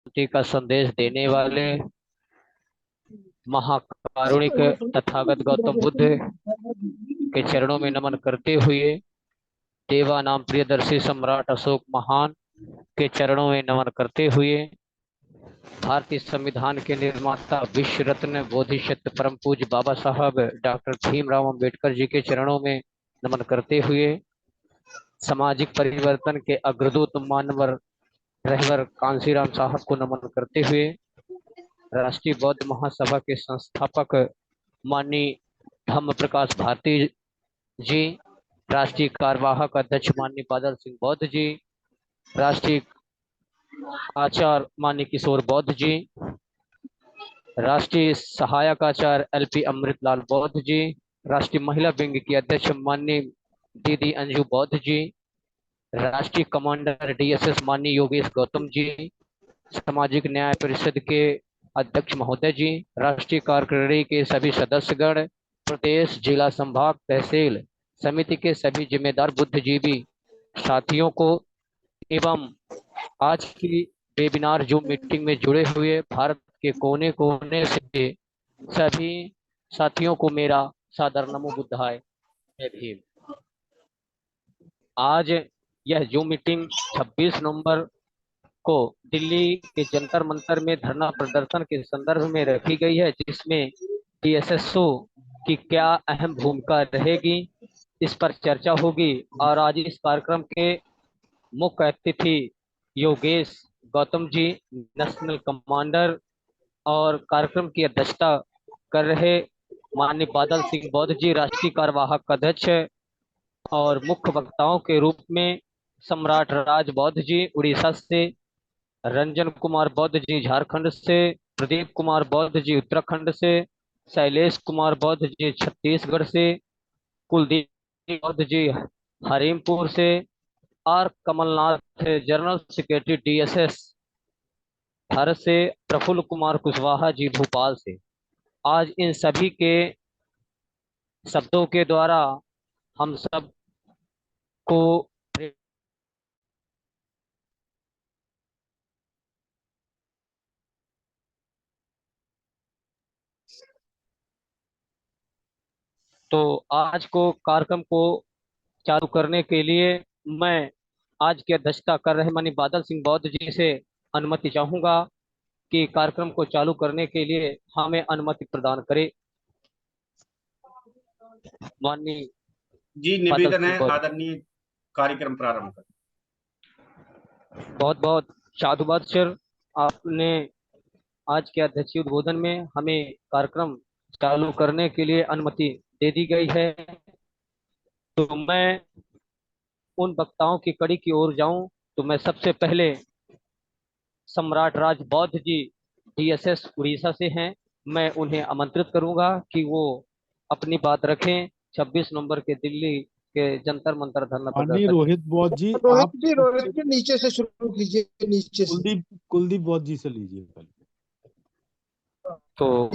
शांति का संदेश देने वाले महाकारुणिक तथागत गौतम बुद्ध के चरणों में नमन करते हुए, देवा नाम प्रियदर्शी सम्राट अशोक महान के चरणों में नमन करते हुए, भारतीय संविधान के निर्माता विश्व रत्न बोधिसत्व परम पूज्य बाबा साहब डॉक्टर भीमराव अंबेडकर जी के चरणों में नमन करते हुए, सामाजिक परिवर्तन के अग्रदूत मानवर रहबर कांशीराम साहब को नमन करते हुए, राष्ट्रीय बौद्ध महासभा के संस्थापक माननीय धम्म प्रकाश भारती जी, राष्ट्रीय कार्यवाहक अध्यक्ष माननीय बादल सिंह बौद्ध जी, राष्ट्रीय आचार्य माननीय किशोर बौद्ध जी, राष्ट्रीय सहायक आचार्य एलपी अमृतलाल बौद्ध जी, राष्ट्रीय महिला विंग की अध्यक्ष माननीय दीदी अंजू बौद्ध जी, राष्ट्रीय कमांडर डीएसएस माननीय योगेश गौतम जी, सामाजिक न्याय परिषद के अध्यक्ष महोदय जी, राष्ट्रीय कार्यकारिणी के सभी सदस्यगण, प्रदेश जिला संभाग तहसील समिति के सभी जिम्मेदार बुद्धिजीवी साथियों को एवं आज की वेबिनार जूम मीटिंग में जुड़े हुए भारत के कोने कोने से सभी साथियों को मेरा सादर नमो बुद्धाय जय भीम। आज यह जूम मीटिंग 26 नवंबर को दिल्ली के जंतर मंतर में धरना प्रदर्शन के संदर्भ में रखी गई है, जिसमें डीएसएसओ की क्या अहम भूमिका रहेगी इस पर चर्चा होगी। और आज इस कार्यक्रम के मुख्य अतिथि योगेश गौतम जी, नेशनल कमांडर, और कार्यक्रम की अध्यक्षता कर रहे माननीय बादल सिंह बौद्ध जी, राष्ट्रीय कार्यवाहक अध्यक्ष, और मुख्य वक्ताओं के रूप में सम्राट राज बौद्ध जी उड़ीसा से, रंजन कुमार बौद्ध जी झारखंड से, प्रदीप कुमार बौद्ध जी उत्तराखंड से, शैलेश कुमार बौद्ध जी छत्तीसगढ़ से, कुलदीप बौद्ध जी हरीमपुर से, R Kamalnath general secretary DSS Bharat से, प्रफुल्ल कुमार कुशवाहा जी भोपाल से। आज इन सभी के शब्दों के द्वारा हम सब को तो आज को कार्यक्रम को चालू करने के लिए मैं आज की अध्यक्षता कर रहे माननीय बादल सिंह बौद्ध जी से अनुमति चाहूंगा कि कार्यक्रम को चालू करने के लिए हमें अनुमति प्रदान करें। माननीय जी, बादल निवेदन सिंह है बौद्ध, आदरणीय कार्यक्रम प्रारंभ कर। बहुत बहुत साधुवाद सर, आपने आज के अध्यक्षीय उद्बोधन में हमें कार्यक्रम चालू करने के लिए अनुमति दे दी गई है। तो मैं उन वक्ताओं की कड़ी की ओर जाऊं तो मैं सबसे पहले सम्राट राज बौद्ध जी डीएसएस उड़ीसा से हैं, मैं उन्हें आमंत्रित करूंगा कि वो अपनी बात रखें 26 नवंबर के दिल्ली के जंतर मंतर धरना माननीय प्रदर्शन। रोहित बौद्ध जी, आप रोहित जी नीचे से शुरू कीजिए, नीचे से। कुलदीप कुलदीप बौद्ध जी से लीजिए पहले। तो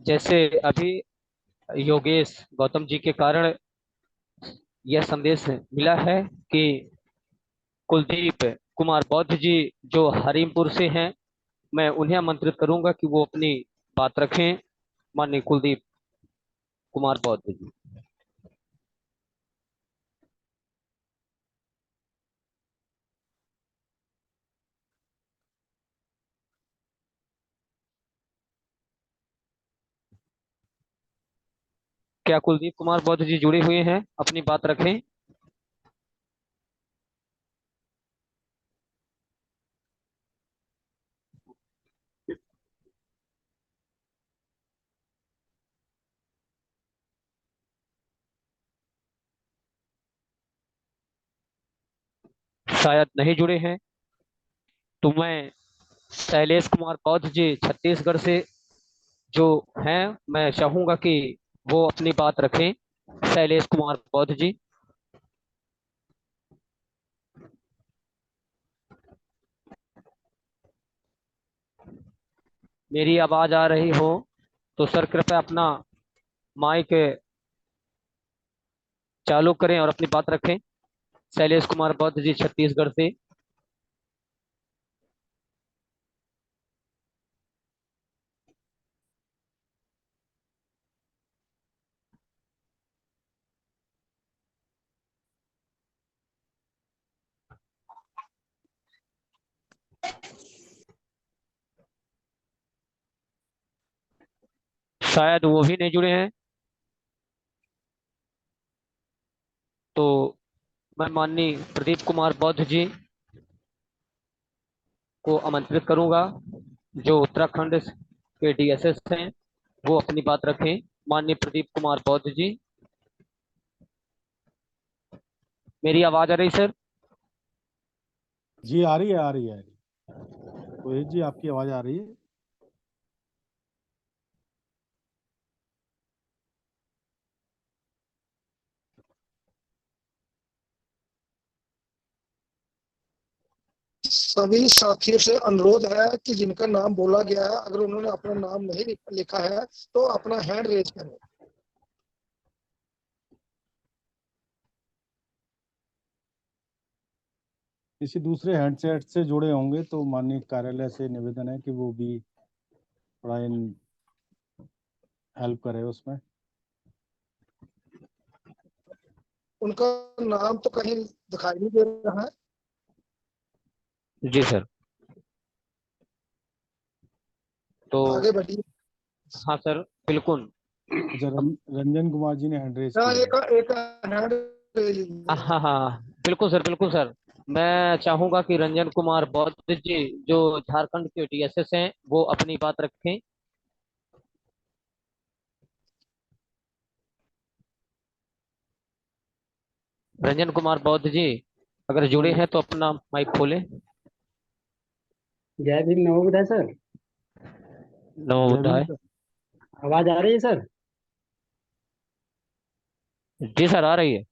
जैसे अभी योगेश गौतम जी के कारण यह संदेश मिला है कि कुलदीप कुमार बौद्ध जी जो हरीमपुर से हैं, मैं उन्हें आमंत्रित करूंगा कि वो अपनी बात रखें। माननीय कुलदीप कुमार बौद्ध जी। क्या कुलदीप कुमार बौद्ध जी जुड़े हुए हैं? अपनी बात रखें। शायद नहीं जुड़े हैं। तो मैं शैलेश कुमार बौद्ध जी छत्तीसगढ़ से जो हैं, मैं चाहूंगा कि वो अपनी बात रखें। शैलेश कुमार बौद्ध जी। मेरी आवाज आ रही हो तो सर कृपया अपना माइक चालू करें और अपनी बात रखें। शैलेश कुमार बौद्ध जी छत्तीसगढ़ से। शायद वो भी नहीं जुड़े हैं। तो मैं माननीय प्रदीप कुमार बौद्ध जी को आमंत्रित करूंगा, जो उत्तराखंड के डीएसएस हैं, वो अपनी बात रखें। माननीय प्रदीप कुमार बौद्ध जी, मेरी आवाज आ रही सर? जी आ रही है, आ रही है, आ रही है। रोहित जी आपकी आवाज आ रही है? सभी साथियों से अनुरोध है कि जिनका नाम बोला गया है, अगर उन्होंने अपना नाम नहीं लिखा है तो अपना हैंड रेज करें। किसी दूसरे हैंडसेट से जुड़े होंगे तो माननीय कार्यालय से निवेदन है कि वो भी थोड़ा इन हेल्प करे उसमें। उनका नाम तो कहीं दिखाई नहीं दे रहा है। जी सर। तो आगे बढ़िए। हाँ सर, बिल्कुल। अच्छा, रंजन कुमार जी ने हैंड रेज हाँ, किया है। एक हैंड रेज। हाँ हाँ, बिल्कुल सर, बिल्कुल सर। मैं चाहूंगा कि रंजन कुमार बौद्ध जी, जो झारखंड के डीएसएस हैं, वो अपनी बात रखें। रंजन कुमार बौद्ध जी अगर जुड़े हैं तो अपना माइक खोलें। जय भीम, नमोबुद्धाय सर। नमो जय भीम बुद्धाय। सर। आवाज आ रही है सर? जी सर, आ रही है।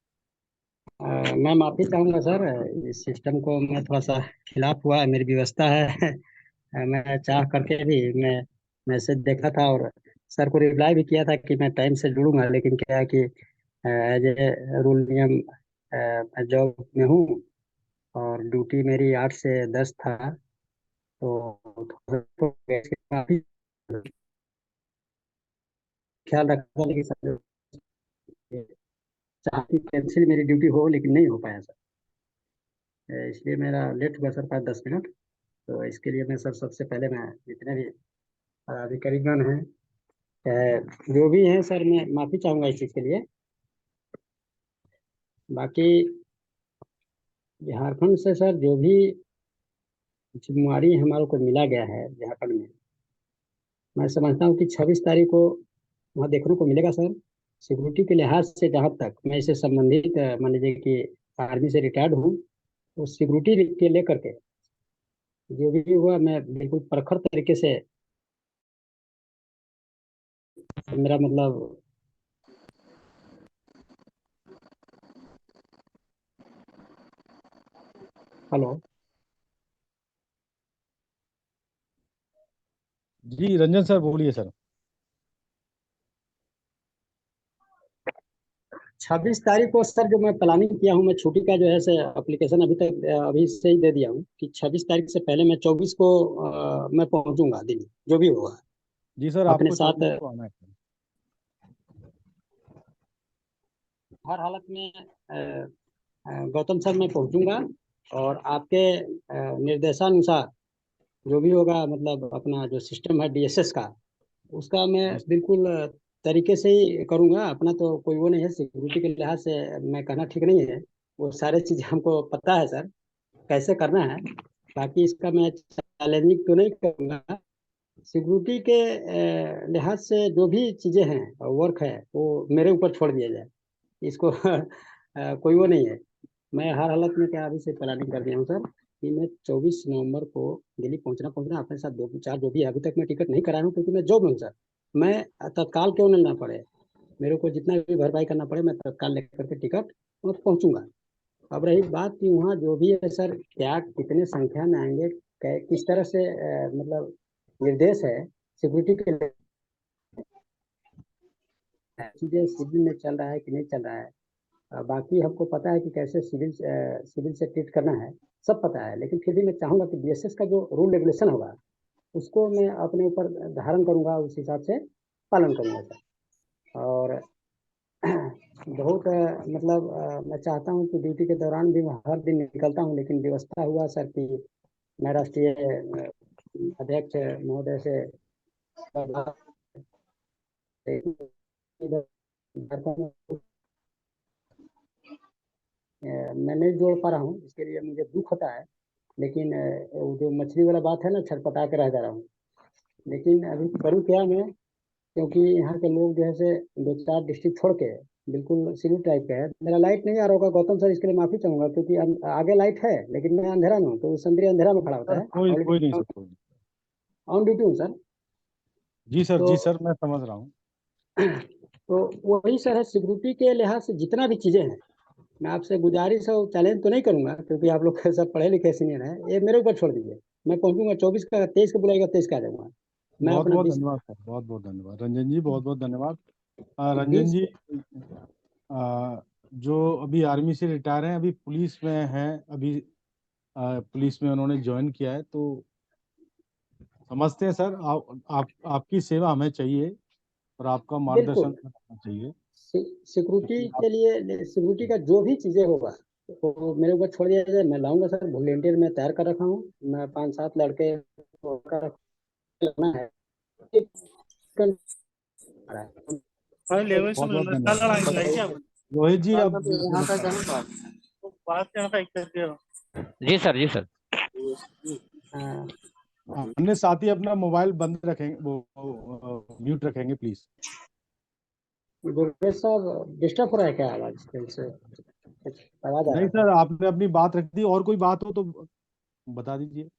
मैं माफी चाहूंगा सर, इस सिस्टम को मैं थोड़ा सा खिलाफ हुआ है, मेरी व्यवस्था है। मैं चाह करके भी मैं मैसेज देखा था और सर को रिप्लाई भी किया था कि मैं टाइम से जुड़ूंगा, लेकिन क्या है कि एज ए रूल नियम मैं जॉब में हूँ और ड्यूटी मेरी 8 से 10 था। तो थोड़ा सा काफी ख्याल रखा, लेकिन सर चाहती कैंसिल मेरी ड्यूटी हो, लेकिन नहीं हो पाया सर। इसलिए मेरा लेट हुआ सर 5-10 मिनट। तो इसके लिए मैं सर सबसे पहले मैं जितने भी पदाधिकारीगण हैं, चाहे जो भी हैं सर, मैं माफ़ी चाहूँगा इस चीज़ के लिए। बाकी झारखंड से सर जो भी जिम्मेवारी हमारे को मिला गया है झारखंड में, मैं समझता हूँ कि 26 तारीख को वहाँ देखने को मिलेगा सर। सिक्योरिटी के लिहाज से जहाँ तक मैं इससे संबंधित मान लीजिए कि आर्मी से रिटायर्ड हूँ, तो सिक्योरिटी के लेकर के जो भी हुआ मैं बिल्कुल प्रखर तरीके से, मेरा मतलब। हेलो। जी रंजन सर बोलिए सर। 26 तारीख को सर जो मैं प्लानिंग किया हूँ, मैं छुट्टी का जो है से एप्लीकेशन अभी तक अभी से ही दे दिया हूँ कि 26 तारीख से पहले मैं 24 को मैं पहुंचूंगा दिल्ली, जो भी होगा जी सर, अपने आपको साथ। 24 को आना है सर। हर हालत में गौतम सर मैं पहुंचूंगा और आपके निर्देशानुसार जो भी होगा, मतलब अपना जो सिस्टम है डीएसएस का, उसका मैं जी बिल्कुल तरीके से ही करूंगा। अपना तो कोई वो नहीं है, सिक्योरिटी के लिहाज से मैं कहना ठीक नहीं है, वो सारे चीज़ हमको पता है सर कैसे करना है। बाकी इसका मैं चैलेंजिंग तो नहीं करूँगा। सिक्योरिटी के लिहाज से जो भी चीज़ें हैं, वर्क है, वो मेरे ऊपर छोड़ दिया जाए। इसको कोई वो नहीं है। मैं हर हालत में क्या अभी से प्लानिंग कर दिया हूँ सर कि मैं 24 नवंबर को दिल्ली पहुंचना पहुंचना अपने साथ 2-4 जो भी है। अभी तक मैं टिकट नहीं कराया हूँ क्योंकि मैं जॉब में हूँ सर। मैं तत्काल क्यों ना पड़े, मेरे को जितना भी भरपाई करना पड़े, मैं तत्काल लेकर के टिकट और पहुंचूंगा। अब रही बात कि वहाँ जो भी है सर, क्या कितने संख्या में आएंगे, किस तरह से मतलब निर्देश है सिक्योरिटी के लिए, चीजें सिविल में चल रहा है कि नहीं चल रहा है। बाकी हमको पता है कि कैसे सिविल से ट्रीट करना है, सब पता है, लेकिन फिर भी मैं चाहूंगा कि बीएसएस का जो रूल रेगुलेशन होगा उसको मैं अपने ऊपर धारण करूंगा, उस हिसाब से पालन करूंगा सर। और बहुत मतलब मैं चाहता हूं कि ड्यूटी के दौरान भी मैं हर दिन निकलता हूं, लेकिन व्यवस्था हुआ सर कि मैं राष्ट्रीय अध्यक्ष महोदय से इधर झारखंड में मैं नहीं जोड़ पा रहा हूँ, इसके लिए मुझे दुख होता है। लेकिन वो जो मछली वाला बात है ना, छटपटा के रह जा रहा हूँ। लेकिन अभी करूँ क्या मैं, क्योंकि यहाँ के लोग जो है से 2-4 डिस्ट्रिक्ट छोड़ के बिल्कुल सिविल टाइप के है। मेरा लाइट नहीं आ रहा होगा गौतम सर, इसके लिए माफी चाहूंगा, क्योंकि आगे लाइट है लेकिन मैं अंधेरा में हूँ, तो संतरी अंधेरा में खड़ा होता सर है। कोई कोई नहीं ऑलरेडी सर, कोई नहीं। ऑन ड्यूटी हूँ सर। जी सर, तो जी सर, मैं समझ रहा हूँ। तो वही सर है, सिक्योरिटी के लिहाज से जितना भी चीजें हैं, मैं आपसे गुजारिश और चैलेंज तो नहीं करूंगा, क्योंकि आप लोग सब पढ़े लिखे सीनियर हैं, ये मेरे ऊपर छोड़ दीजिए। मैं पहुंचूंगा 24 का, 23 का बुलाएगा 23 का आ जाऊंगा। मैं बहुत अपना बहुत 20 धन्यवाद सर, बहुत बहुत धन्यवाद रंजन जी, बहुत बहुत धन्यवाद। रंजन 20 जी जो अभी आर्मी से रिटायर हैं, अभी पुलिस में हैं, अभी पुलिस में उन्होंने ज्वाइन किया है, तो समझते हैं सर, आप आपकी सेवा हमें चाहिए और आपका मार्गदर्शन बिल्कुल। करना चाहिए, सिक्योरिटी क्योंकि आप। के लिए, सिक्योरिटी का जो भी चीजें होगा तो मेरे ऊपर छोड़ दिया जाए, मैं लाऊंगा सर। वॉलेंटियर में तैयार कर रखा हूँ, मैं 5-7 लड़के को कर रखना है। हाँ लेवल से बहुत बहुत मिलना धन्यवाद लड़ाई है क्या रोहित जी, बात अब करते यहाँ का जाना बात बात करना था एक करके हो। जी सर, जी सर। हाँ, अन्य साथी अपना मोबाइल बंद रखेंगे, म्यूट रखेंगे प्लीज। गुरु साहब डिस्टर्ब हो रहा है क्या आवाज कहीं से? कुछ आवाज आ नहीं रहा था। सर, आपने अपनी बात रख दी, और कोई बात हो तो बता दीजिए।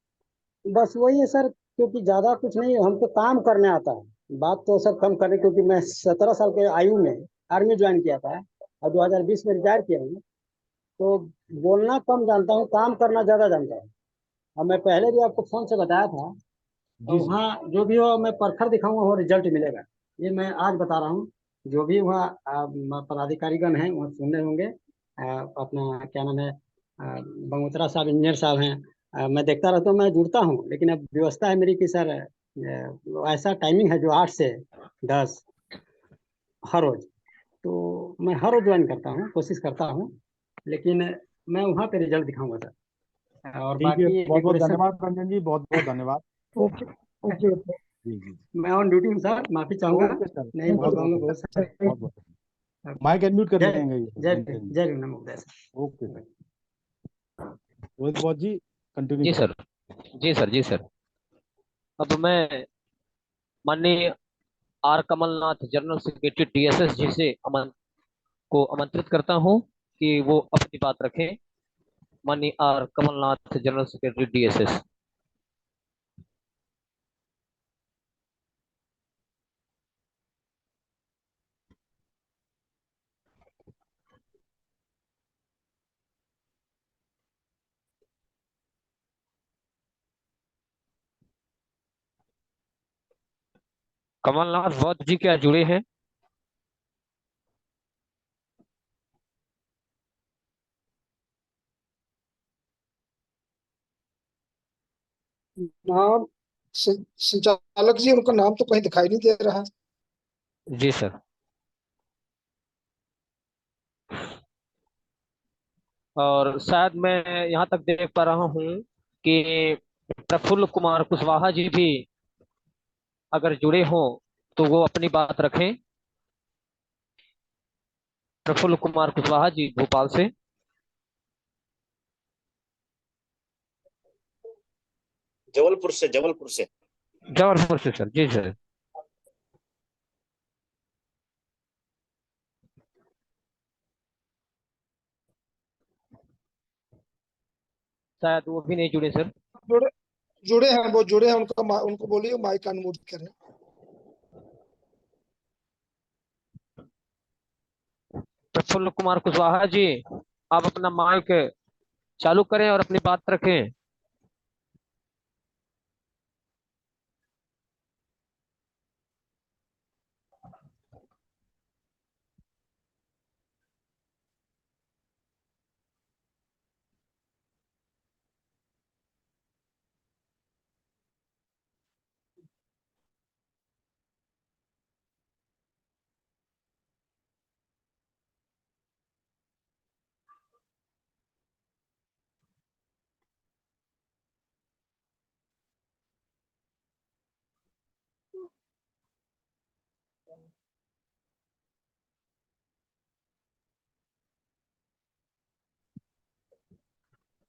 बस वही है सर, क्योंकि ज्यादा कुछ नहीं है, हमको काम करने आता है। बात तो सर कम करने, क्योंकि मैं 17 साल के आयु में आर्मी ज्वाइन किया था और 2020 में रिटायर किया हूँ। तो बोलना कम जानता हूँ, काम करना ज्यादा जानता हूँ। और मैं पहले भी आपको फोन से बताया था, और जी सर। वहाँ जो भी हो मैं परखर दिखाऊंगा, वो रिजल्ट मिलेगा। ये मैं आज बता रहा हूँ। जो भी वहाँ पदाधिकारीगण हैं वहाँ सुन रहे होंगे। अपना क्या नाम है, बंगोत्रा साहब इंजीनियर साहब हैं। मैं देखता रहता हूँ, मैं जुड़ता हूँ, लेकिन अब व्यवस्था है मेरी कि सर ऐसा टाइमिंग है जो 8 से 10 हर रोज। तो मैं हर रोज ज्वाइन करता हूँ, कोशिश करता हूँ। लेकिन मैं वहाँ पे रिजल्ट दिखाऊंगा सर। और ठीक है, बाकी बहुत बहुत डेकोरेशन। धन्यवाद रंजन जी, बहुत बहुत धन्यवाद। Okay okay okay. जी जी। मैं ऑन ड्यूटी हूँ सर, माफी चाहूंगा, ओके सर, नहीं बोल बहुत बहुत पाऊंगा बहुत धन्यवाद, सारे। बहुत बहुत धन्यवाद। माइक अनम्यूट कर जय लेंगे ये जय रंजन जी। जय भीम, नमो बुद्धाय ओके सर। सर। रोहित बहुत जी, कंटिन्यू जी करें। सर, जी सर, जी सर। अब मैं माननीय R Kamalnath, general secretary DSS ji से को आमंत्रित करता हूं कि वो अपनी बात रखें। माननीय R Kamalnath, general secretary DSS. Kamalnath वौद्य जी क्या जुड़े हैं? नाम संचालक जी, उनका नाम तो कहीं दिखाई नहीं दे रहा है। जी सर। और शायद मैं यहाँ तक देख पा रहा हूँ कि प्रफुल्ल कुमार कुशवाहा जी भी अगर जुड़े हों तो वो अपनी बात रखें। प्रफुल्ल कुमार कुशवाहा जी भोपाल से। जबलपुर से जबलपुर से सर, जी सर। शायद वो भी नहीं जुड़े सर। जुड़े जुड़े हैं, वो जुड़े हैं, उनको बोलिए माइक अनम्यूट करें। प्रफुल्ल कुमार कुशवाहा जी, आप अपना माइक चालू करें और अपनी बात रखें।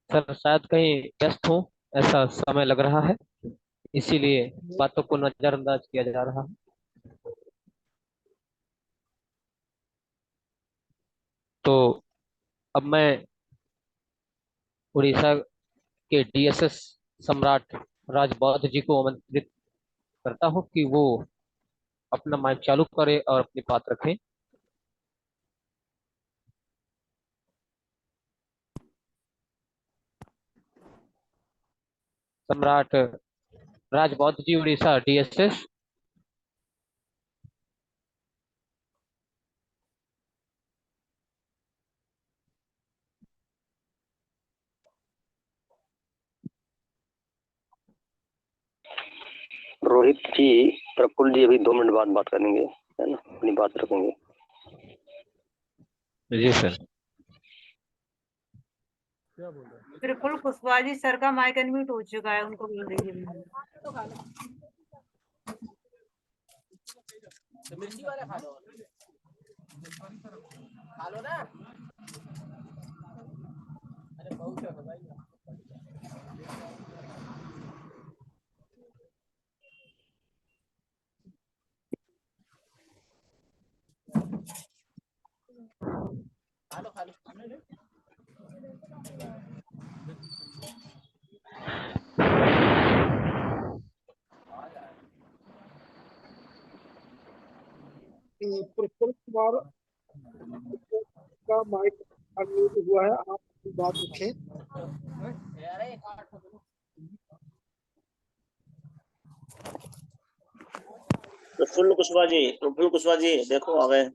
सर शायद कहीं व्यस्त हूँ, ऐसा समय लग रहा है, इसीलिए बातों को नजरअंदाज किया जा रहा है। तो अब मैं उड़ीसा के डीएसएस सम्राट राजबौद्ध जी को आमंत्रित करता हूँ कि वो अपना माइक चालू करें और अपनी बात रखें। सम्राट राजबौद्ध जी, उड़ीसा डीएसएस। रोहित जी, प्रफुल्ल जी अभी 2 मिनट बाद बात करेंगे, है ना, अपनी बात रखेंगे। जी सर। प्रफुल्ल कुशवाहा जी सर का माइक अनम्यूट हो चुका है, उनको बोल दीजिए। मिर्ची वाला खा लो ना। अरे बहुत है भाई। खा लो। प्रफुल्ल कुमार का माइक अनम्यूट हुआ है, आप अपनी बात रखें। प्रफुल्ल कुशवाहा जी देखो आ गए।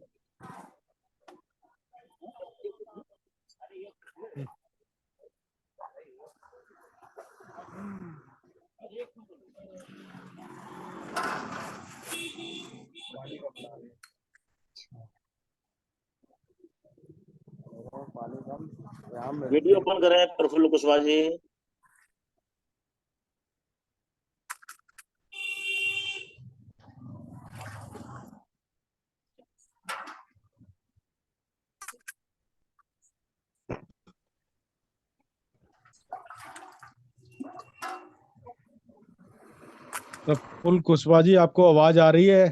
वीडियो ओपन करें प्रफुल्ल कुशवाहा जी। प्रफुल्ल कुशवाहा जी, आपको आवाज आ रही है?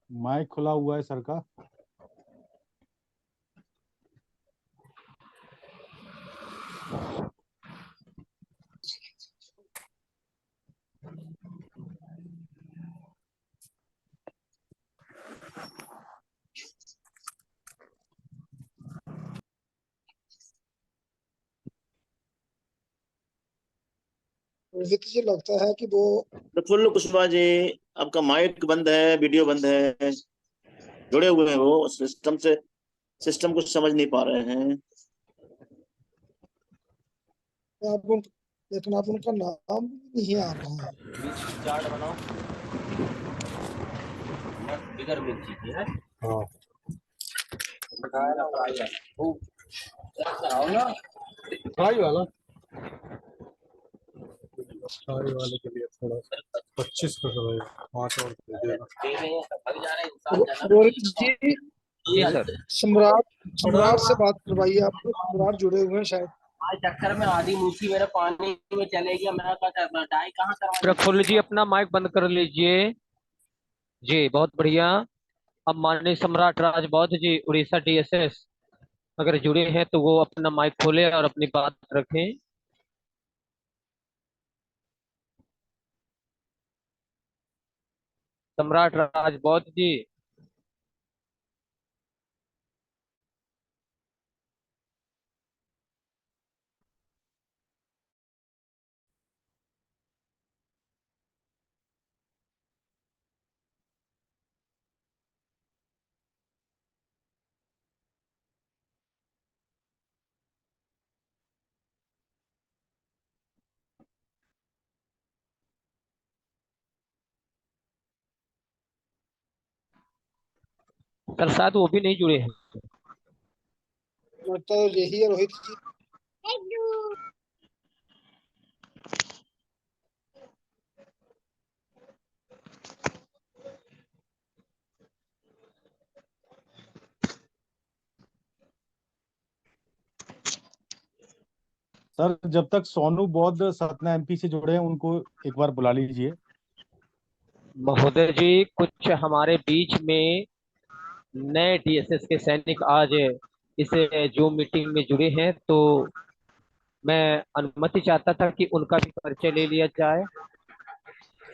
माइक खुला हुआ है सर का। रोहित जी लगता है कि वो प्रफुल्ल कुशवाहा जी, आपका माइक बंद है, वीडियो बंद है, जुड़े हुए हैं वो सिस्टम से, सिस्टम कुछ समझ नहीं पा रहे हैं। लेकिन आप उनका नाम नहीं आ रहा है। चाट बनाओ बिगर मिर्ची की है। हाँ, आओ ना फ्राई वाला, फ्राई वाले के लिए थोड़ा 25 का रहेगा, 5 और दे देना। भाग जा रहे हैं इंसान जाना। रोहित जी जी सर। सम्राट सम्राट से बात करवाइए, आपको सम्राट जुड़े हुए हैं शायद। आज चक्कर में आधी मूछी मेरे पानी में चले गया। मैं कहा डाई कहाँ करवा। प्रफुल्ल जी अपना माइक बंद कर लीजिए। जी बहुत बढ़िया। अब माननीय सम्राट राजबौद्ध जी, उड़ीसा डीएसएस, अगर जुड़े हैं तो वो अपना माइक खोले और अपनी बात रखें। सम्राट राजबौद्ध जी। सर शायद वो भी नहीं जुड़े हैं। लगता है यही है रोहित जी। सर जब तक सोनू बौद्ध सतना एमपी से जुड़े हैं उनको एक बार बुला लीजिए। महोदय जी, कुछ हमारे बीच में नए डीएसएस के सैनिक आज इस जूम मीटिंग में जुड़े हैं, तो मैं अनुमति चाहता था कि उनका भी परिचय ले लिया जाए।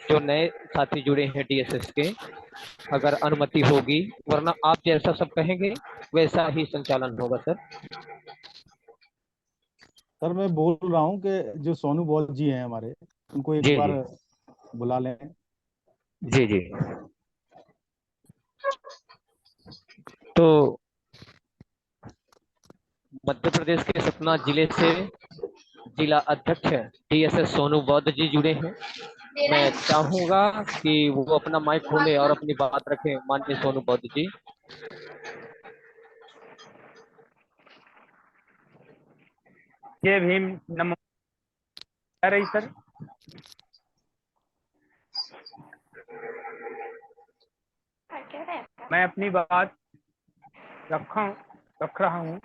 जो नए साथी जुड़े हैं डीएसएस के, अगर अनुमति होगी, वरना आप जैसा सब कहेंगे वैसा ही संचालन होगा सर। सर मैं बोल रहा हूँ कि जो सोनू बौद्ध जी हैं हमारे, उनको एक जी बार जी बुला लें। जी जी। तो मध्य प्रदेश के सतना जिले से जिला अध्यक्ष डीएसएस सोनू बौद्ध जी जुड़े हैं। मैं चाहूंगा कि वो अपना माइक खोले और अपनी बात रखें। माननीय सोनू बौद्ध जी। जय भीम, नमो। आ रही सर? मैं अपनी बात रख रहा हूँ।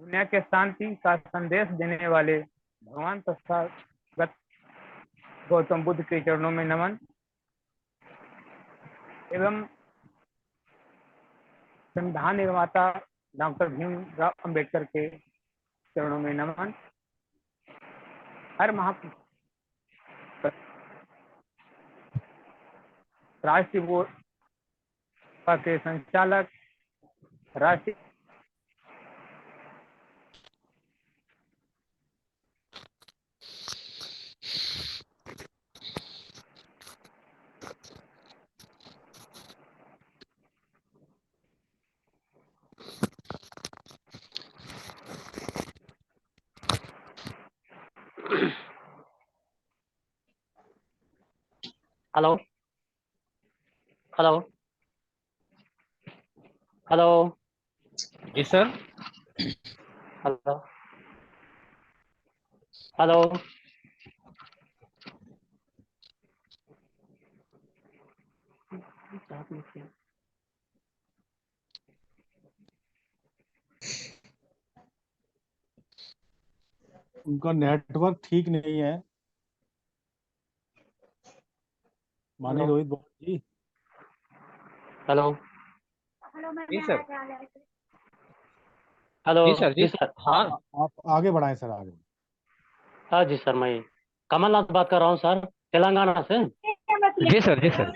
दुनिया के शांति का संदेश देने वाले भगवान तथागत गौतम बुद्ध के चरणों में नमन एवं संविधान निर्माता डॉक्टर भीमराव अंबेडकर के चरणों में नमन। हर राष्ट्रीय बोर्ड के संचालक, राष्ट्रीय हेलो हेलो हेलो जी सर। हेलो हेलो उनका नेटवर्क ठीक नहीं है। माननीय रोहित बौद्ध जी। हेलो जी सर। हेलो जी सर। जी जी सर। हाँ। आप आगे बढ़ाएं सर, आगे। हाँ जी सर, मैं कमलनाथ बात कर रहा हूँ सर, तेलंगाना से। जी सर। जी सर।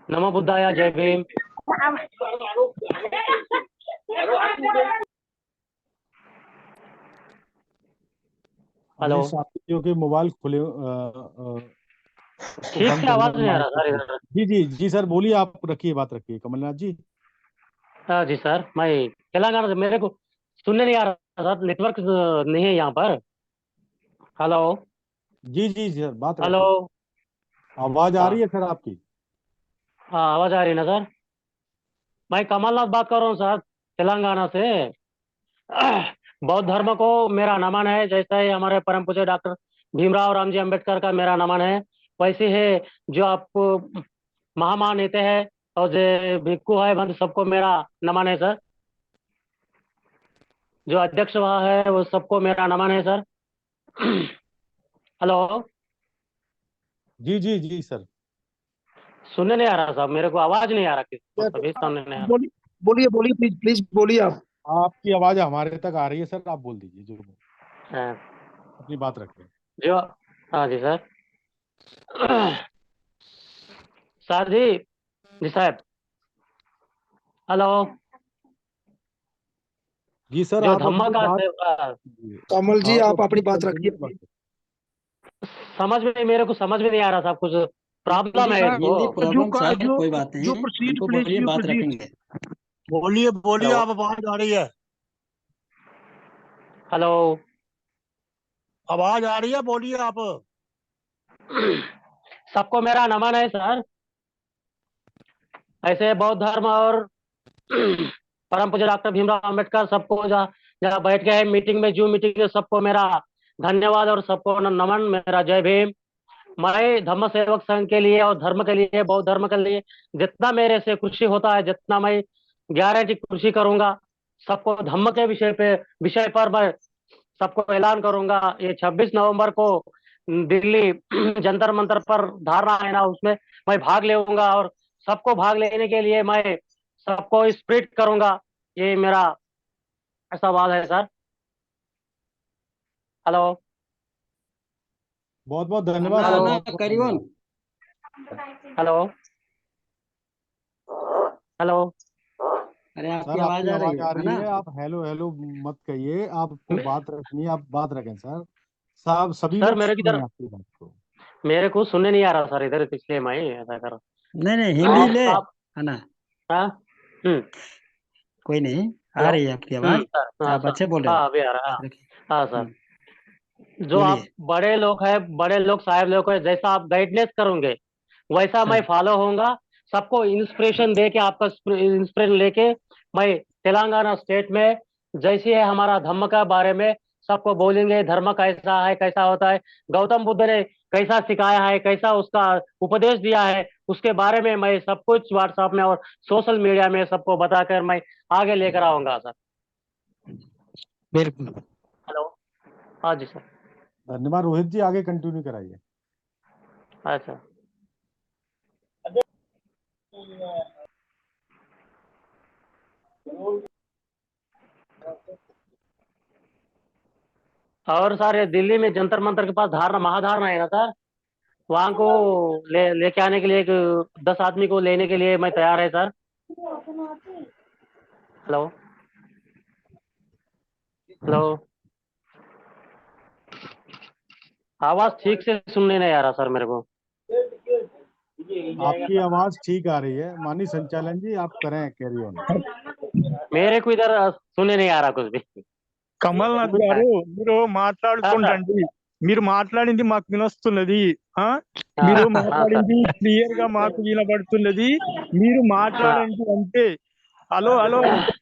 नमो बुद्धाय, जय भीम। हेलो, जी साथियों के मोबाइल खुले ठीक बंद से कर आवाज लें नहीं आ माइक रहा को सर please। इधर। जी जी जी सर, बोलिए, आप रखिए, बात रखिए कमलनाथ जी। हाँ जी सर, मैं तेलंगाना से, मेरे को सुनने नहीं आ रहा था, नेटवर्क नहीं है यहाँ पर। हेलो जी जी सर, बात हेलो। रखिए। आवाज आ हाँ रही है सर आपकी? हाँ, आवाज आ रही है ना सर? मैं कमलनाथ बात कर रहा हूँ सर, तेलंगाना से। बौद्ध धर्म को मेरा नमन है, जैसा ही हमारे परम पूज्य डॉक्टर भीमराव रामजी अंबेडकर का मेरा नमन है, वैसे है जो आपको महामहान नेता है और जो भिक्खु है बंद, सबको मेरा नमन है सर। जो अध्यक्ष वहाँ है वो सबको मेरा नमन है सर। हेलो, जी जी जी सर। सुनने नहीं आ रहा साहब, मेरे को आवाज नहीं आ रहा, किसी को भी सामने नहीं आ बोलिए बोलिए बोलिए, प्लीज प्लीज बोलिए आप। आपकी आवाज हमारे तक आ रही है सर, आप बोल दीजिए जो रहा। अपनी बात रखें। जो हाँ जी सर। सर जी साहब, हेलो। जी सर, जो आप धम्मा अपनी का बात कमल जी, आप आप अपनी बात कंटिन्यू रखिए। बात। मेरे को समझ में नहीं आ रहा साहब, कुछ प्रॉब्लम है सर, इसको। जी जो प्रॉब्लम सॉल्व है, जो कोई बात जो नहीं, प्रोसीड उनको प्लीज, बोलिए, यू बात प्रोसीड। रखेंगे। बोलिए बोलिए, हेलो आप आवाज आ रही है? हेलो। आवाज आ रही है, बोलिए आप। सबको मेरा नमन है सर। ऐसे बौद्ध धर्म और परम पूज्य डॉक्टर भीमराव अंबेडकर सबको जहाँ जहाँ बैठ गए मीटिंग में, जूम मीटिंग में, सबको मेरा धन्यवाद और सबको नमन, मेरा जय भीम। मैं धम्म सेवक संघ के लिए और धर्म के लिए, बौद्ध धर्म के लिए जितना मेरे से कृषि होता है, जितना मैं गारंटी कृषि करूंगा, सबको धम्म के विषय पर मैं सबको ऐलान करूंगा। ये 26 नवंबर को दिल्ली जंतर मंतर पर धारणा है ना, उसमें मैं भाग लेऊंगा और सबको भाग लेने के लिए मैं सबको स्प्रिट करूंगा। ये मेरा ऐसा बात है सर। हेलो। बहुत बहुत धन्यवाद हेलो। सर, ना बहुत बहुत करीबन धन्यवाद। हेलो। हेलो। अरे आपकी सर आवाज आपकी आ आवाज आ है रही ना? है, आप हेलो हेलो मत कहिए, आपको मे- बात रखनी है, आप बात रखें सर। साहब सभी सर लोग मेरे सुन रहे किधर, हैं आपकी बात को। मेरे को सुनने नहीं आ रहा सर इधर, इसलिए मैं ऐसा कर रहा नहीं नहीं, हूँ। हिंदी ले आप है ना? हाँ। हम्म। कोई नहीं, आ हेलो। रही है आपकी आवाज। सर, हाँ आप सर। अच्छे बोल रहे हो। हाँ अभी आ रहा है। रखिए। हाँ सर। जो आप बोलिए। बड़े लोग हैं, बड़े लोग साहब लोग हैं, जैसा आप गाइडनेस करोगे वैसा मैं हाँ फॉलो होऊंगा। सबको इंस्पिरेशन दे के, आपका इंस्पिरेशन लेके मैं तेलंगाना स्टेट में जैसे है हमारा धर्म का बारे में सबको बोलेंगे, धर्म कैसा है, कैसा होता है, गौतम बुद्ध ने कैसा सिखाया है, कैसा उसका उपदेश दिया है, उसके बारे में मैं सब कुछ व्हाट्सएप में और सोशल मीडिया में सबको बताकर मैं आगे लेकर आऊंगा सर। बिल्कुल। हेलो। हाँ जी सर। धन्यवाद रोहित जी, आगे कंटिन्यू कराइए। अच्छा। और सर ये दिल्ली में जंतर मंतर के पास धारणा महाधारणा है ना सर, वहां को लेके आने के लिए एक 10 आदमी को लेने के लिए मैं तैयार है सर। हेलो। हेलो। आवाज ठीक से सुनने नहीं आ रहा सर मेरे को। आपकी आवाज ठीक आ रही है, माननीय संचालन जी आप करें कैरी ऑन। मेरे को इधर सुनने नहीं आ रहा कुछ भी। కమల్నాథ్ గారు మీరు हाँ सर। మాట్లాడుతుండండి. మీరు మాట్లాడింది మాకు వినొస్తున్నది. ఆ हाँ మీరు हाँ सर। మాట్లాడింది క్లియర్ గా మాకు వినబడుతున్నది. మీరు हाँ మాట్లాడండి అంతే. హలో హలో అంటే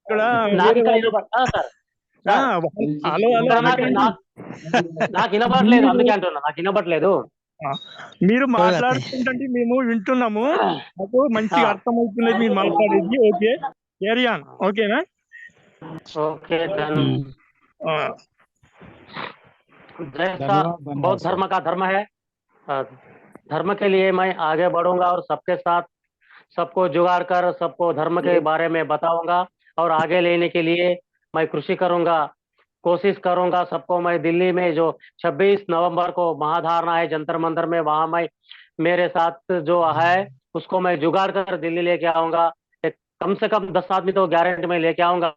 ఇక్కడ నాకు వేరే ఇక్కడ వాళ్ళు సార్ ఆ, సార్ హలో హలో ఇక్కడ అనకండి. నాకు వినబడలేదు, మీరు అందుకే అంటున్నా నాకు వినబడలేదు। ఆ, మీరు कोई बात नहीं। మాట్లాడుతుంటే మేము వింటున్నాము. నాకు మంచిగా हाँ అర్థమవుతున్నది మీరు మాట్లాడేది. Okay, carry on. ఓకేనా? Okay done. ఆ, जैसा धन्यवाद धन्यवाद बौद्ध सर। धर्म का धर्म है, अ, धर्म के लिए मैं आगे बढ़ूंगा और सबके साथ सबको जुगाड़ कर सबको धर्म के बारे में बताऊंगा और आगे लेने के लिए मैं कृषि करूंगा, कोशिश करूंगा। सबको मैं दिल्ली में जो 26 नवंबर को महाधारणा है जंतर मंतर में, वहां मैं मेरे साथ जो है उसको मैं जुगाड़ कर दिल्ली लेके आऊंगा। एक कम से कम 10 आदमी तो गारंटी में लेके आऊंगा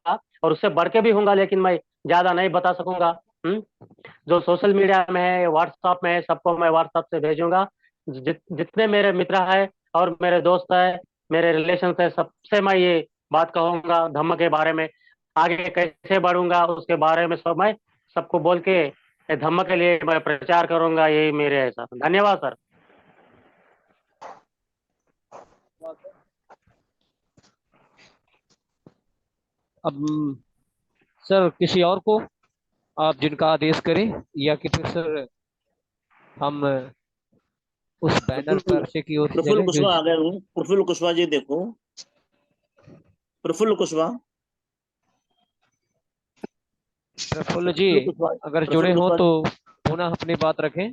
और उससे बढ़ के भी होऊंगा, लेकिन मैं ज्यादा नहीं बता सकूंगा। जो सोशल मीडिया में है, व्हाट्सएप में है, सबको मैं व्हाट्सएप से भेजूंगा। जितने मेरे मित्र हैं और मेरे दोस्त हैं, मेरे रिलेशन है, सबसे मैं ये बात कहूंगा धम्म के बारे में। आगे कैसे बढ़ूंगा उसके बारे में सब मैं सबको बोल के ये धम्म के लिए मैं प्रचार करूंगा। यही मेरे है सर। धन्यवाद सर। अब सर किसी और को आप जिनका आदेश करें, या कि फिर सर हम उस बैनर प्रफुल्ल पर से की ओर प्रफुल्ल चलें जो। कुशवाहा आ गए हूँ। प्रफुल्ल कुशवाहा जी देखो, प्रफुल्ल कुशवाहा, प्रफुल्ल जी प्रफुल्ल कुशवाहा, अगर जुड़े प्रफुल्ल हों कुशवाहा तो जी। पुनः अपनी बात रखें।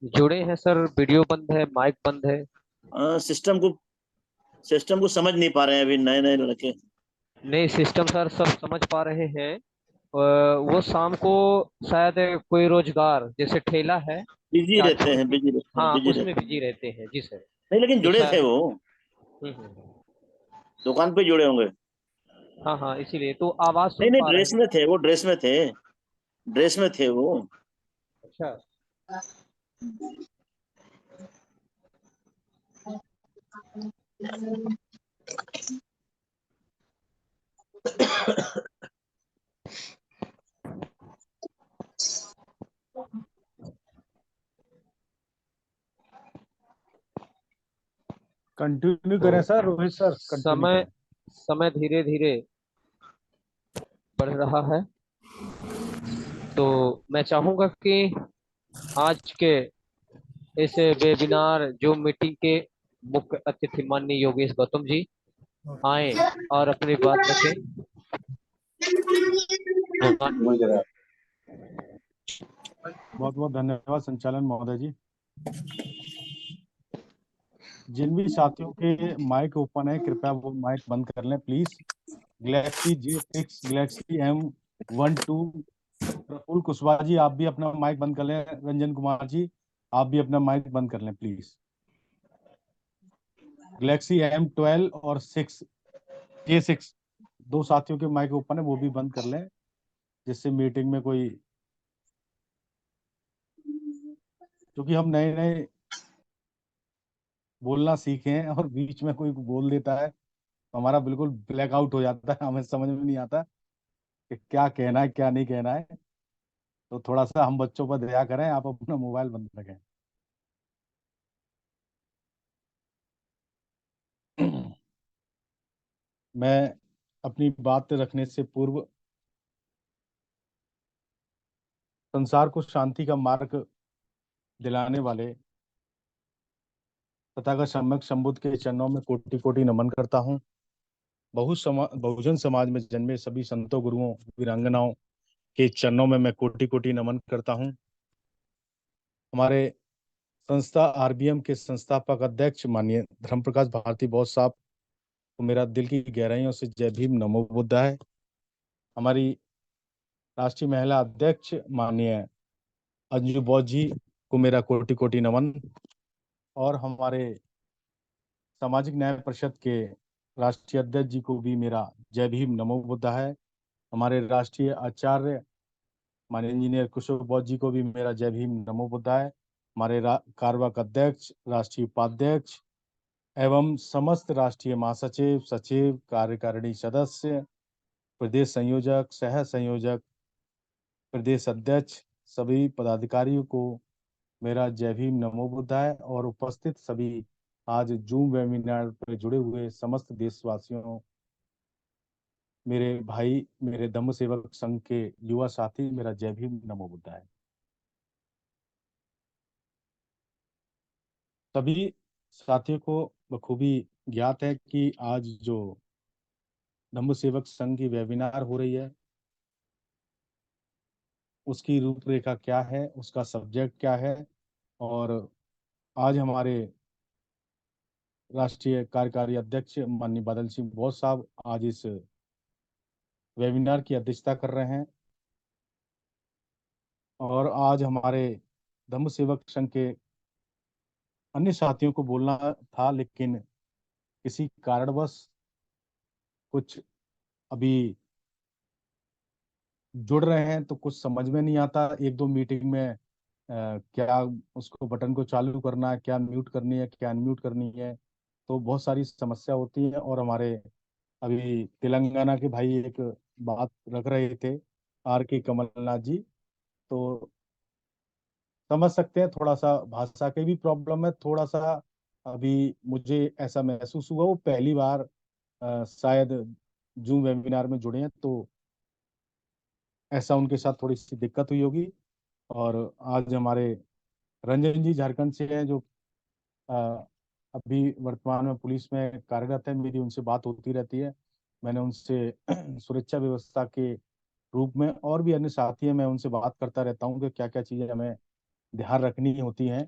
जुड़े हैं सर, वीडियो बंद है, माइक बंद है। सिस्टम को समझ नहीं पा रहे हैं अभी नए नए लड़के। नहीं सिस्टम सर सब समझ पा रहे हैं। वो शाम को शायद कोई रोजगार जैसे ठेला है बिजी या रहते हैं, बिजी रहते हैं, हाँ बिजी उसमें रहते हैं। बिजी रहते हैं जी सर। नहीं लेकिन तो जुड़े थे शायद वो, हम्म। दुकान पे जुड़े होंगे। हाँ हाँ इसीलिए तो आवाज नहीं सुन नहीं, पा रहे ड्रेस हैं। में थे वो, ड्रेस में थे, ड्रेस में थे वो। अच्छा। कंटिन्यू करें सर, रोहित सर कंटिन्यू समय करें। समय धीरे धीरे बढ़ रहा है। तो मैं चाहूंगा कि आज के इस वेबिनार जो मीटिंग के मुख्य अतिथि माननीय योगेश गौतम जी आए और अपनी बात रखें। बहुत बहुत धन्यवाद संचालन महोदय जी। जिन भी साथियों के माइक ओपन है कृपया वो माइक बंद कर लें please. Galaxy J6, Galaxy M12, Prafull Kushwaha ji आप भी अपना माइक बंद कर लें। रंजन कुमार जी आप भी अपना माइक बंद कर लें प्लीज। गैलेक्सी M12 और J6 दो साथियों के माइक ओपन है वो भी बंद कर लें, जिससे मीटिंग में कोई, क्योंकि हम नए नए बोलना सीखे हैं और बीच में कोई बोल देता है तो हमारा बिल्कुल ब्लैकआउट हो जाता है, हमें समझ में नहीं आता कि क्या कहना है क्या नहीं कहना है। तो थोड़ा सा हम बच्चों पर दया करें, आप अपना मोबाइल बंद रखें। मैं अपनी बात रखने से पूर्व संसार को शांति का मार्ग दिलाने वाले तथागत सम्यक संबुद्ध के चरणों में कोटि कोटि नमन करता हूँ। बहुजन समाज में जन्मे सभी संतों गुरुओं वीरांगनाओं के चरणों में मैं कोटि कोटि नमन करता हूँ। हमारे संस्था RBM के संस्थापक अध्यक्ष माननीय धर्म प्रकाश भारती बॉस साहब को मेरा दिल की गहराइयों से जय भीम नमो बुद्धाय। हमारी राष्ट्रीय महिला अध्यक्ष माननीय अंजू बॉस जी को मेरा कोटि कोटि नमन। और हमारे सामाजिक न्याय परिषद के राष्ट्रीय अध्यक्ष जी को भी मेरा जय भीम नमो बुद्धाय। हमारे राष्ट्रीय आचार्य माननीय इंजीनियर कुशल बॉस जी को भी मेरा जय भीम नमो बुद्धाय। हमारे कार्यवाहक अध्यक्ष, राष्ट्रीय उपाध्यक्ष एवं समस्त राष्ट्रीय महासचिव, सचिव, कार्यकारिणी सदस्य, प्रदेश संयोजक, सह संयोजक, प्रदेश अध्यक्ष, सभी पदाधिकारियों को मेरा जय भीम नमो बुद्धाय। और उपस्थित सभी आज जूम वेबिनार पर जुड़े हुए समस्त देशवासियों, मेरे भाई, मेरे धम्म सेवक संघ के युवा साथी, मेरा जय भीम नमो बुद्धाय। सभी साथियों को बखूबी ज्ञात है कि आज जो धम्म सेवक संघ की वेबिनार हो रही है उसकी रूपरेखा क्या है, उसका सब्जेक्ट क्या है। और आज हमारे राष्ट्रीय कार्यकारी अध्यक्ष माननीय बादल सिंह बॉस साहब आज इस वेबिनार की अध्यक्षता कर रहे हैं। और आज हमारे धम्म सेवक संघ के अन्य साथियों को बोलना था, लेकिन किसी कारणवश कुछ अभी जुड़ रहे हैं तो कुछ समझ में नहीं आता। एक दो मीटिंग में क्या उसको बटन को चालू करना है, क्या म्यूट करनी है, क्या अनम्यूट करनी है, तो बहुत सारी समस्या होती है। और हमारे अभी तेलंगाना के भाई एक बात रख रहे थे, RK कमलनाथ जी, तो समझ सकते हैं थोड़ा सा भाषा के भी प्रॉब्लम है थोड़ा सा। अभी मुझे ऐसा महसूस हुआ वो पहली बार शायद जूम वेबिनार में जुड़े हैं, तो ऐसा उनके साथ थोड़ी सी दिक्कत हुई होगी। और आज हमारे रंजन जी झारखंड से हैं जो अ, अभी वर्तमान में पुलिस में कार्यरत है। मेरी उनसे बात होती रहती है। मैंने उनसे सुरक्षा व्यवस्था के रूप में, और भी अन्य साथी हैं, मैं उनसे बात करता रहता हूँ कि क्या क्या चीज़ें हमें ध्यान रखनी होती हैं,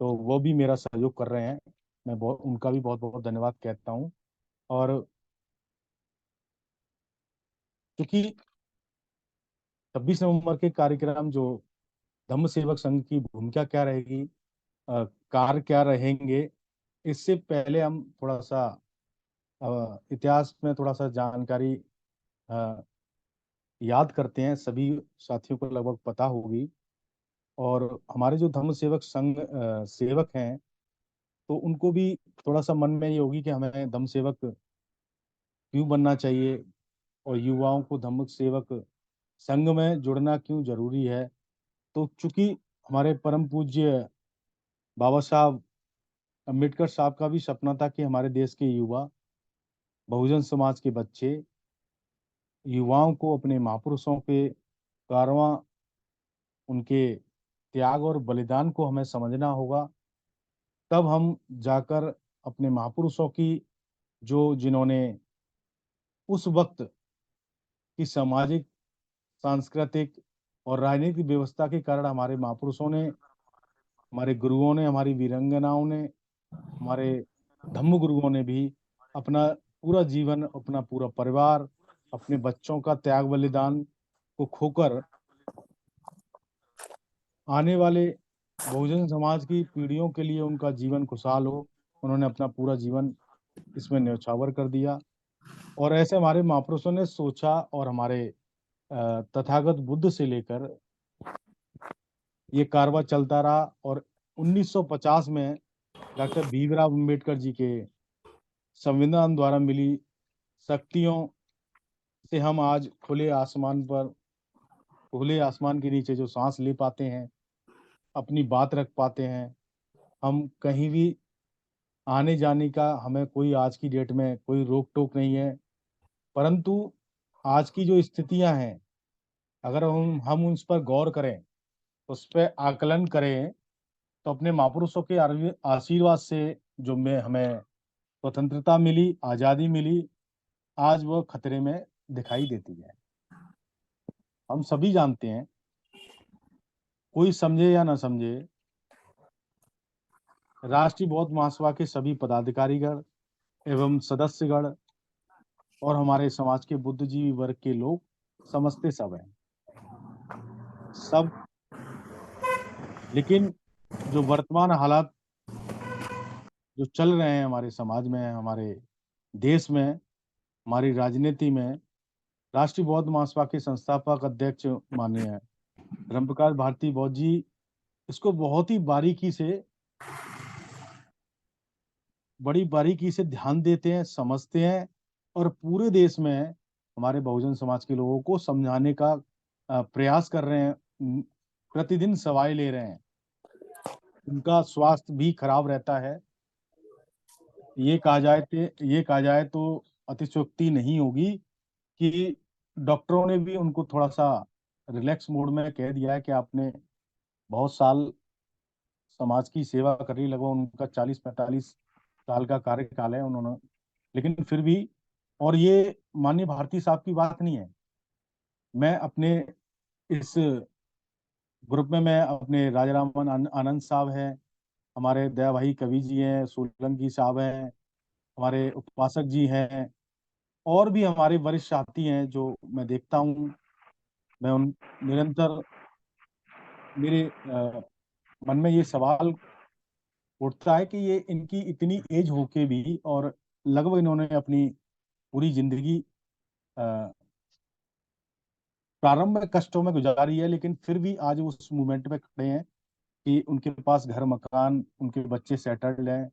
तो वो भी मेरा सहयोग कर रहे हैं। मैं बहुत उनका भी बहुत बहुत धन्यवाद कहता हूँ। और क्योंकि 26 नवंबर के कार्यक्रम जो धम्म सेवक संघ की भूमिका क्या रहेगी, कार्य क्या रहेंगे, इससे पहले हम थोड़ा सा इतिहास में थोड़ा सा जानकारी अ, याद करते हैं। सभी साथियों को लगभग पता होगी। और हमारे जो धम्म सेवक संघ सेवक हैं, तो उनको भी थोड़ा सा मन में ये होगी कि हमें धम्म सेवक क्यों बनना चाहिए और युवाओं को धम्म सेवक संघ में जुड़ना क्यों जरूरी है। तो चूंकि हमारे परम पूज्य बाबा साहब अम्बेडकर साहब का भी सपना था कि हमारे देश के युवा, बहुजन समाज के बच्चे, युवाओं को अपने महापुरुषों के कारवां उनके त्याग और बलिदान को हमें समझना होगा। तब हम जाकर अपने महापुरुषों की, जो जिन्होंने उस वक्त की सामाजिक, सांस्कृतिक और राजनीतिक व्यवस्था के कारण हमारे महापुरुषों ने, हमारे गुरुओं ने, हमारी वीरांगनाओं ने, हमारे धम्म गुरुओं ने भी अपना पूरा जीवन, अपना पूरा परिवार, अपने बच्चों का त्याग बलिदान को खोकर आने वाले बहुजन समाज की पीढ़ियों के लिए उनका जीवन खुशहाल हो, उन्होंने अपना पूरा जीवन इसमें न्यौछावर कर दिया। और ऐसे हमारे महापुरुषों ने सोचा और हमारे तथागत बुद्ध से लेकर ये कारवा चलता रहा। और 1950 में डॉक्टर भीमराव अंबेडकर जी के संविधान द्वारा मिली शक्तियों से हम आज खुले आसमान के नीचे जो सांस ले पाते हैं, अपनी बात रख पाते हैं, हम कहीं भी आने जाने का हमें कोई आज की डेट में कोई रोक टोक नहीं है। परंतु आज की जो स्थितियां हैं, अगर हम उस पर गौर करें, उस पर आकलन करें, तो अपने महापुरुषों के आशीर्वाद से जो हमें स्वतंत्रता मिली, आज़ादी मिली, आज वो खतरे में दिखाई देती है। हम सभी जानते हैं, कोई समझे या ना समझे, राष्ट्रीय बौद्ध महासभा के सभी पदाधिकारीगण एवं सदस्यगण और हमारे समाज के बुद्धिजीवी वर्ग के लोग समझते सब हैं, सब। लेकिन जो वर्तमान हालात जो चल रहे हैं हमारे समाज में, हमारे देश में, हमारी राजनीति में, राष्ट्रीय बौद्ध महासभा के संस्थापक अध्यक्ष माननीय धर्मप्रकाश भारती बौद्ध जी इसको बहुत ही बड़ी बारीकी से ध्यान देते हैं, समझते हैं और पूरे देश में हमारे बहुजन समाज के लोगों को समझाने का प्रयास कर रहे हैं, प्रतिदिन सवाल ले रहे हैं। उनका स्वास्थ्य भी खराब रहता है, ये कहा जाए तो अतिशयोक्ति नहीं होगी कि डॉक्टरों ने भी उनको थोड़ा सा रिलैक्स मोड में कह दिया है कि आपने बहुत साल समाज की सेवा करी, लगभग उनका 40-45 साल का कार्यकाल है उन्होंने। लेकिन फिर भी, और ये माननीय भारती साहब की बात नहीं है, मैं अपने इस ग्रुप में मैं अपने राजारामन आनंद साहब हैं, हमारे दया भाई कवि जी हैं, सोलंकी साहब हैं, हमारे उपासक जी हैं, और भी हमारे वरिष्ठ साथी हैं जो मैं देखता हूँ। मैं उन निरंतर मेरे मन में ये सवाल उठता है कि ये इनकी इतनी एज होके भी, और लगभग इन्होंने अपनी पूरी जिंदगी प्रारंभ में कष्टों में गुजारी है, लेकिन फिर भी आज उस मूवमेंट में खड़े हैं कि उनके पास घर मकान, उनके बच्चे सेटल्ड हैं,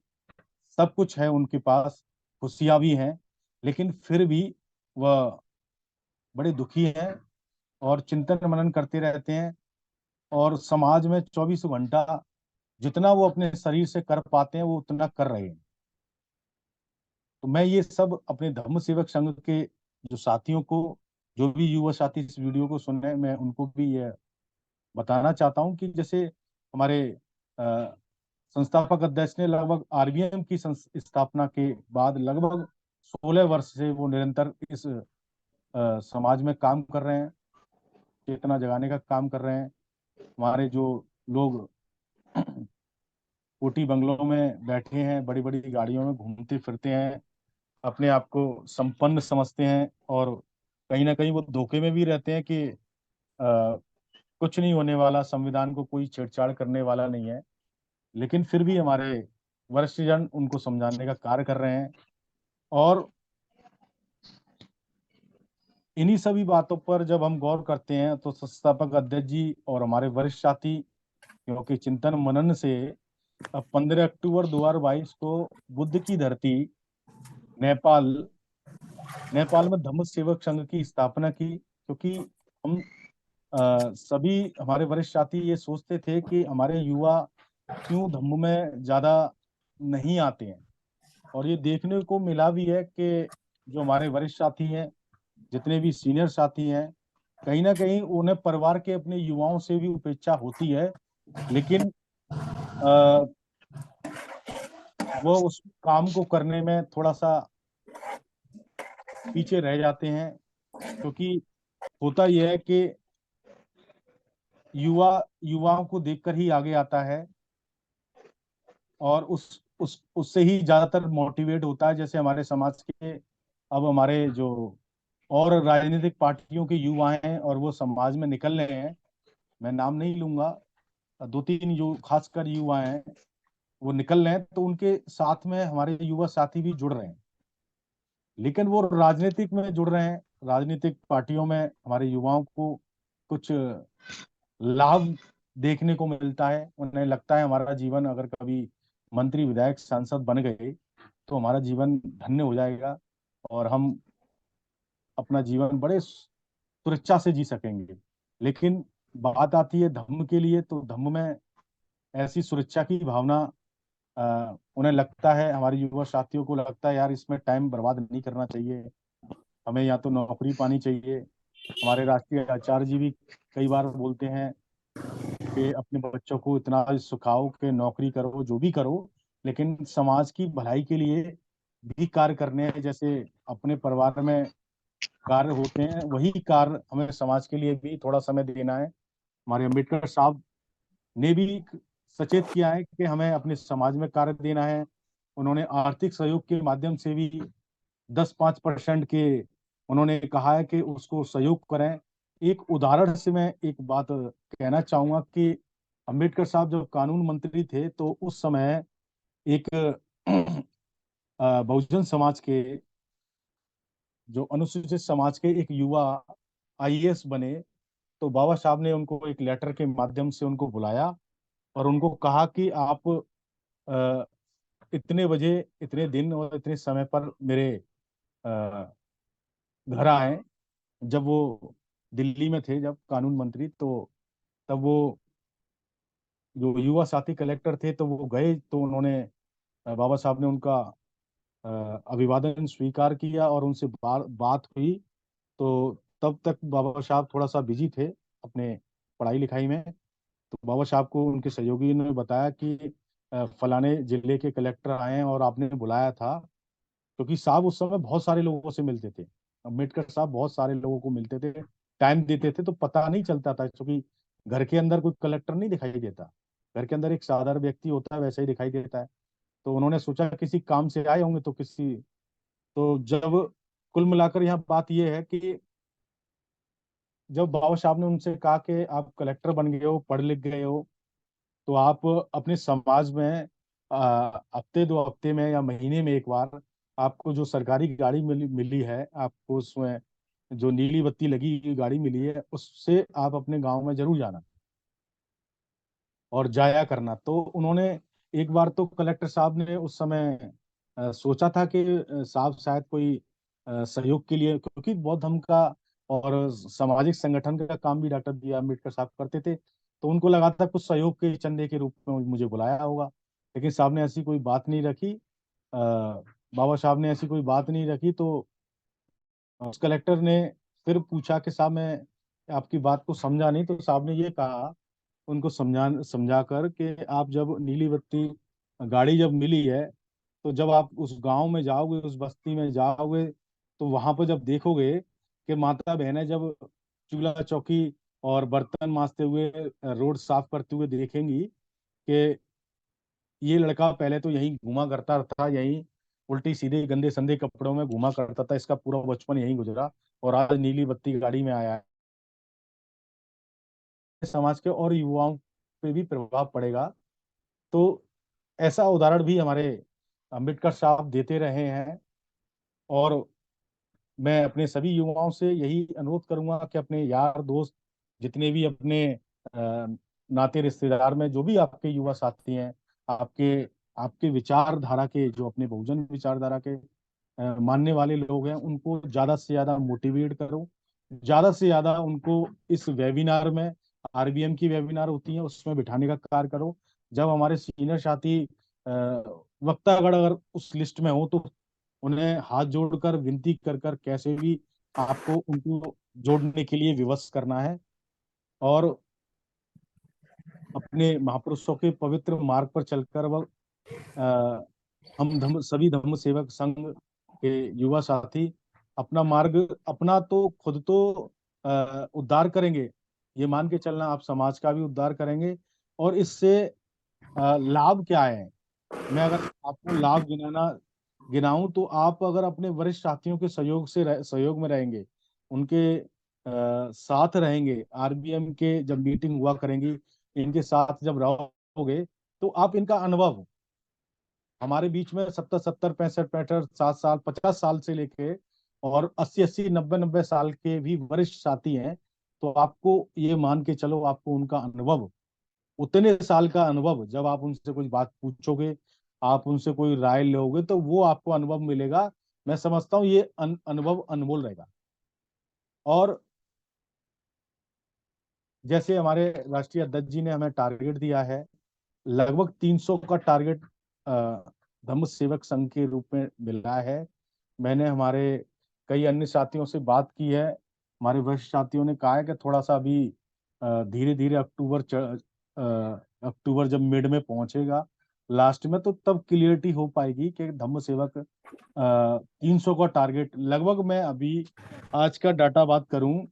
सब कुछ है उनके पास, खुशियां भी हैं, लेकिन फिर भी वह बड़े दुखी हैं और चिंतन मनन करते रहते हैं। और समाज में 24 घंटा जितना वो अपने शरीर से कर पाते हैं वो उतना कर रहे हैं। तो मैं ये सब अपने धर्म सेवक संघ के जो साथियों को, जो भी युवा साथी इस वीडियो को सुन रहे हैं, मैं उनको भी ये बताना चाहता हूँ कि जैसे हमारे संस्थापक अध्यक्ष ने लगभग आरबीएम की स्थापना के बाद लगभग 16 वर्ष से वो निरंतर इस समाज में काम कर रहे हैं, चेतना जगाने का काम कर रहे हैं। हमारे जो लोग कोठी बंगलों में बैठे हैं, बड़ी बड़ी गाड़ियों में घूमते फिरते हैं, अपने आप को संपन्न समझते हैं, और कहीं ना कहीं वो धोखे में भी रहते हैं कि कुछ नहीं होने वाला, संविधान को कोई छेड़छाड़ करने वाला नहीं है। लेकिन फिर भी हमारे वरिष्ठ जन उनको समझाने का कार्य कर रहे हैं। और इन्हीं सभी बातों पर जब हम गौर करते हैं तो संस्थापक अध्यक्ष जी और हमारे वरिष्ठ साथी, क्योंकि चिंतन मनन से 15 अक्टूबर 2022 को बुद्ध की धरती नेपाल में धम्म सेवक संघ की स्थापना की। क्योंकि हम सभी हमारे वरिष्ठ साथी ये सोचते थे कि हमारे युवा क्यों धम्म में ज्यादा नहीं आते हैं, और ये देखने को मिला भी है कि जो हमारे वरिष्ठ साथी हैं, जितने भी सीनियर साथी हैं, कहीं ना कहीं उन्हें परिवार के अपने युवाओं से भी उपेक्षा होती है, लेकिन आ, वो उस काम को करने में थोड़ा सा पीछे रह जाते हैं, क्योंकि होता यह है कि युवाओं को देखकर ही आगे आता है, और उस उससे ही ज्यादातर मोटिवेट होता है। जैसे हमारे समाज के, अब हमारे जो और राजनीतिक पार्टियों के युवा हैं और वो समाज में निकल रहे हैं, मैं नाम नहीं लूंगा, 2-3 जो खासकर युवा हैं वो निकल रहे हैं, तो उनके साथ में हमारे युवा साथी भी जुड़ रहे हैं, लेकिन वो राजनीतिक में जुड़ रहे हैं। राजनीतिक पार्टियों में हमारे युवाओं को कुछ लाभ देखने को मिलता है, उन्हें लगता है हमारा जीवन अगर कभी मंत्री विधायक सांसद बन गए तो हमारा जीवन धन्य हो जाएगा और हम अपना जीवन बड़े सुरक्षा से जी सकेंगे। लेकिन बात आती है धम्म के लिए, तो धम्म में ऐसी सुरक्षा की भावना, उन्हें लगता है, हमारे युवा साथियों को लगता है यार इसमें टाइम बर्बाद नहीं करना चाहिए, हमें या तो नौकरी पानी चाहिए। हमारे राष्ट्रीय आचार्य जी भी कई बार बोलते हैं कि अपने बच्चों को इतना सिखाओ कि नौकरी करो, जो भी करो, लेकिन समाज की भलाई के लिए भी कार्य करने हैं। जैसे अपने परिवार में कार्य होते हैं, वही कार्य हमें समाज के लिए भी थोड़ा समय देना है। हमारे अम्बेडकर साहब ने भी सचेत किया है कि हमें अपने समाज में कार्य देना है। उन्होंने आर्थिक सहयोग के माध्यम से भी 10-5% के उन्होंने कहा है कि उसको सहयोग करें। एक उदाहरण से मैं एक बात कहना चाहूंगा कि अंबेडकर साहब जब कानून मंत्री थे तो उस समय एक बहुजन समाज के, जो अनुसूचित समाज के एक युवा आईएएस बने, तो बाबा साहब ने उनको एक लेटर के माध्यम से उनको बुलाया और उनको कहा कि आप अ, इतने बजे, इतने दिन और इतने समय पर मेरे अ, घर आए। जब वो दिल्ली में थे, जब कानून मंत्री, तो तब वो जो युवा साथी कलेक्टर थे तो वो गए, तो उन्होंने बाबा साहब ने उनका अभिवादन स्वीकार किया और उनसे बात हुई। तो तब तक बाबा साहब थोड़ा सा बिजी थे अपने पढ़ाई लिखाई में, तो बाबा साहब को उनके सहयोगी ने बताया कि फलाने जिले के कलेक्टर आए हैं और आपने बुलाया था, क्योंकि साहब उस समय बहुत सारे लोगों से मिलते थे। अम्बेडकर साहब बहुत सारे लोगों को मिलते थे, टाइम देते थे, तो पता नहीं चलता था, क्योंकि घर के अंदर कोई कलेक्टर नहीं दिखाई देता, घर के अंदर एक साधारण व्यक्ति होता है, वैसे ही दिखाई देता है। तो उन्होंने सोचा किसी काम से आए होंगे, तो किसी, तो जब कुल मिलाकर यहाँ बात यह है कि जब बाबा साहब ने उनसे कहा कि आप कलेक्टर बन गए हो, पढ़ लिख गए हो, तो आप अपने समाज में हफ्ते 2 हफ्ते में या महीने में एक बार आपको जो सरकारी गाड़ी मिली है, आपको उसमें जो नीली बत्ती लगी हुई गाड़ी मिली है, उससे आप अपने गांव में जरूर जाना और जाया करना। तो उन्होंने एक बार तो कलेक्टर साहब ने उस समय सोचा था कि साहब शायद कोई सहयोग के लिए, क्योंकि बौद्ध धर्म का और सामाजिक संगठन का काम भी डॉक्टर बी आर अम्बेडकर साहब करते थे, तो उनको लगा था कुछ सहयोग के चंदे के रूप में मुझे बुलाया होगा। लेकिन साहब ने ऐसी कोई बात नहीं रखी, बाबा साहब ने ऐसी कोई बात नहीं रखी। तो उस कलेक्टर ने फिर पूछा कि साहब मैं आपकी बात को समझा नहीं, तो साहब ने ये कहा उनको समझा कर कि आप जब नीली बत्ती गाड़ी जब मिली है, तो जब आप उस गांव में जाओगे, उस बस्ती में जाओगे, तो वहां पर जब देखोगे कि माता बहनें जब चूल्हा चौकी और बर्तन मांजते हुए, रोड साफ करते हुए देखेंगी कि ये लड़का पहले तो यहीं घूमा करता था, यहीं उल्टी सीधे गंदे संदे कपड़ों में घूमा करता था, इसका पूरा बचपन यहीं गुजरा और आज नीली बत्ती गाड़ी में आया है, समाज के और युवाओं पे भी प्रभाव पड़ेगा। तो ऐसा उदाहरण भी हमारे अम्बेडकर साहब देते रहे हैं। और मैं अपने सभी युवाओं से यही अनुरोध करूंगा कि अपने यार दोस्त, जितने भी अपने नाते रिश्तेदार में जो भी आपके युवा साथी हैं, आपके आपके विचारधारा के, जो अपने बहुजन विचारधारा के मानने वाले लोग हैं, उनको ज्यादा से ज्यादा मोटिवेट करो, ज्यादा से ज्यादा उनको इस वेबिनार में, आरबीएम की वेबिनार होती है उसमें बिठाने का कार्य करो। जब हमारे सीनियर साथी वक्तागण अगर उस लिस्ट में हो, तो उन्हें हाथ जोड़कर विनती कर कर कैसे भी आपको उनको जोड़ने के लिए विवश करना है और अपने महापुरुषों के पवित्र मार्ग पर चलकर वह हम सभी धम्म सेवक संघ के युवा साथी अपना मार्ग, अपना तो खुद तो उद्धार करेंगे, ये मान के चलना आप समाज का भी उद्धार करेंगे। और इससे लाभ क्या है, मैं अगर आपको लाभ गिनाऊं तो आप अगर अपने वरिष्ठ साथियों के सहयोग में रहेंगे, उनके साथ रहेंगे, आरबीएम के जब मीटिंग हुआ करेंगी इनके साथ जब रहोगे तो आप इनका अनुभव, हमारे बीच में 70 70 65 65 60 साल 50 साल से लेके और 80 80 90 90 साल के भी वरिष्ठ साथी हैं। तो आपको ये मान के चलो, आपको उनका अनुभव, उतने साल का अनुभव, जब आप उनसे कुछ बात पूछोगे, आप उनसे कोई राय लोगे तो वो आपको अनुभव मिलेगा। मैं समझता हूँ ये अनुभव अनमोल रहेगा। और जैसे हमारे राष्ट्रीय अध्यक्ष जी ने हमें टारगेट दिया है, लगभग 300 का टारगेट धम्म सेवक संघ के रूप में मिला है। मैंने हमारे कई अन्य साथियों से बात की है, हमारे वरिष्ठ साथियों ने कहा है कि थोड़ा सा अभी धीरे धीरे अक्टूबर जब मिड में पहुंचेगा लास्ट में, तो तब क्लियरिटी हो पाएगी कि धम्म सेवक 300 का टारगेट लगभग, मैं अभी आज का डाटा बात करूं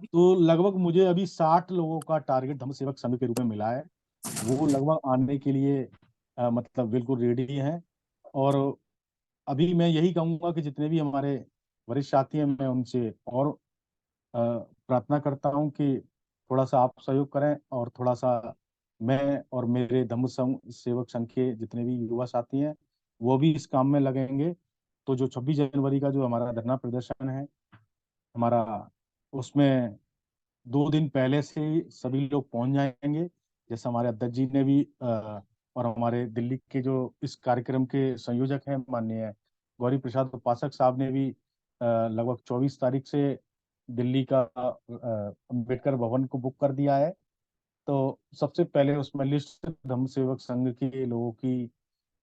तो लगभग मुझे अभी 60 लोगों का टारगेट धम्म सेवक संघ के रूप में मिला है। वो लगभग आने के लिए मतलब बिल्कुल रेडी हैं। और अभी मैं यही कहूंगा कि जितने भी हमारे वरिष्ठ साथी हैं, मैं उनसे और प्रार्थना करता हूं कि थोड़ा सा आप सहयोग करें और थोड़ा सा मैं और मेरे धम्म सेवक संघ के जितने भी युवा साथी हैं वो भी इस काम में लगेंगे। तो जो 26 जनवरी का जो हमारा धरना प्रदर्शन है हमारा, उसमें 2 दिन पहले से ही सभी लोग पहुंच जाएंगे। जैसे हमारे अध्यक्ष जी ने भी और हमारे दिल्ली के जो इस कार्यक्रम के संयोजक हैं माननीय गौरी प्रसाद उपासक साहब ने भी लगभग 24 तारीख से दिल्ली का अम्बेडकर भवन को बुक कर दिया है। तो सबसे पहले उसमें लिस्ट धम्म सेवक संघ के लोगों की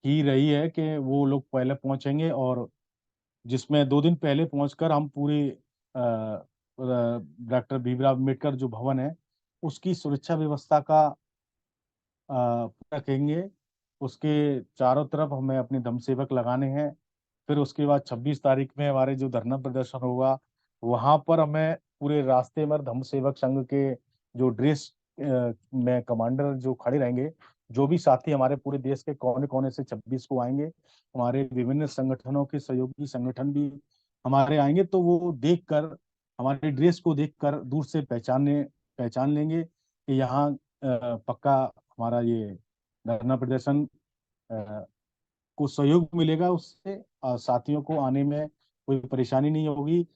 ही रही है कि वो लोग पहले पहुंचेंगे, और जिसमें 2 दिन पहले पहुंचकर हम पूरी डॉक्टर भीमराव अम्बेडकर जो भवन है उसकी सुरक्षा व्यवस्था का रखेंगे। उसके चारों तरफ हमें अपने धम्म सेवक लगाने हैं। फिर उसके बाद 26 तारीख में हमारे जो धरना प्रदर्शन होगा वहां पर हमें पूरे रास्ते में धम्म सेवक संघ के जो ड्रेस में कमांडर जो खड़े रहेंगे, जो भी साथी हमारे पूरे देश के कोने कोने से 26 को आएंगे, हमारे विभिन्न संगठनों के सहयोगी संगठन भी हमारे आएंगे, तो वो देखकर, हमारे ड्रेस को देखकर दूर से पहचान लेंगे कि यहाँ पक्का हमारा ये धरना प्रदर्शन को सहयोग मिलेगा, उससे साथियों को आने में कोई परेशानी नहीं होगी।